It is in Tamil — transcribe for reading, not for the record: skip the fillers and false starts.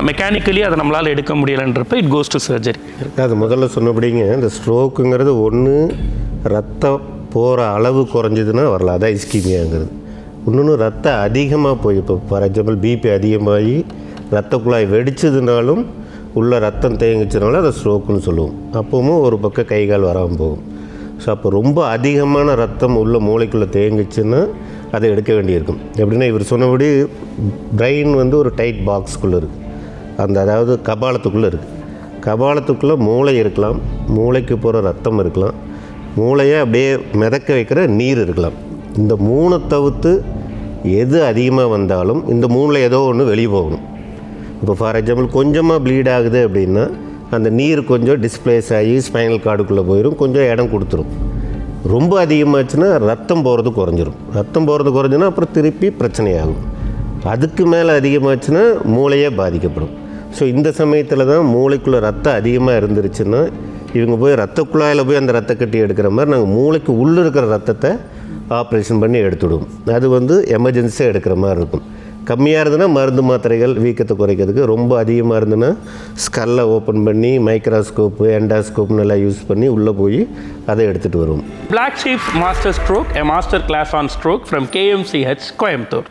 மெக்கானிக்கலி அதை நம்மளால் எடுக்க முடியலைன்றப்ப இட் கோஸ் டு சர்ஜரி. அது முதல்ல சொன்னபடிங்க, இந்த ஸ்ட்ரோக்குங்கிறது ஒன்று ரத்தம் போகிற அளவு குறைஞ்சதுன்னா வரலாம், அதான் இஸ்கீமியாங்கிறது. இன்னொன்று ரத்தம் அதிகமாக போய், இப்போ ஃபார் எக்ஸாம்பிள் பிபி அதிகமாகி ரத்த குழாய் வெடிச்சதுனாலும் உள்ள ரத்தம் தேங்கிச்சதுனால அதை ஸ்ட்ரோக்குன்னு சொல்லுவோம். அப்பவும் ஒரு பக்கம் கை கால் வராமல் போகும். ஸோ அப்போ ரொம்ப அதிகமான ரத்தம் உள்ள மூளைக்குள்ளே தேங்கிச்சுன்னா அதை எடுக்க வேண்டியிருக்கும். எப்படின்னா இவர் சொன்னபடி பிரெயின் வந்து ஒரு டைட் பாக்ஸ்க்குள்ளே இருக்குது, அதாவது கபாலத்துக்குள்ளே இருக்குது. கபாலத்துக்குள்ளே மூளை இருக்கலாம், மூளைக்கு போகிற ரத்தம் இருக்கலாம், மூளையை அப்படியே மிதக்க வைக்கிற நீர் இருக்கலாம். இந்த 3 தவிர்த்து எது அதிகமாக வந்தாலும் இந்த 3ல் ஏதோ ஒன்று வெளியே போகணும். இப்போ ஃபார் எக்ஸாம்பிள் கொஞ்சமாக ப்ளீட் ஆகுது அப்படின்னா அந்த நீர் கொஞ்சம் டிஸ்பிளேஸ் ஆகி ஸ்பைனல் கார்டுக்குள்ளே போயிடும், கொஞ்சம் இடம் கொடுத்துரும். ரொம்ப அதிகமாச்சுன்னா ரத்தம் போகிறது குறைஞ்சிரும். ரத்தம் போகிறது குறைஞ்சுன்னா அப்புறம் திருப்பி பிரச்சனையாகும். அதுக்கு மேலே அதிகமாச்சுன்னா மூளையே பாதிக்கப்படும். ஸோ இந்த சமயத்தில் தான் மூளைக்குள்ளே ரத்தம் அதிகமாக இருந்துருச்சுன்னா இவங்க போய் ரத்த குழாயில் போய் அந்த ரத்த கட்டி எடுக்கிற மாதிரி நாங்கள் மூளைக்கு உள்ளே இருக்கிற ரத்தத்தை ஆப்ரேஷன் பண்ணி எடுத்துவிடுவோம். அது வந்து எமர்ஜென்சியாக எடுக்கிற மாதிரி இருக்கும். கம்மியாக இருந்ததுன்னா மருந்து மாத்திரைகள் வீக்கத்தை குறைக்கிறதுக்கு, ரொம்ப அதிகமாக இருந்ததுன்னா ஸ்கல்லை ஓப்பன் பண்ணி மைக்ரோஸ்கோப்பு எண்டாஸ்கோப்னு எல்லாம் யூஸ் பண்ணி உள்ளே போய் அதை எடுத்துகிட்டு வருவோம். Black Sheep Master Stroke, a master class on stroke from KMCH, Coimbatore.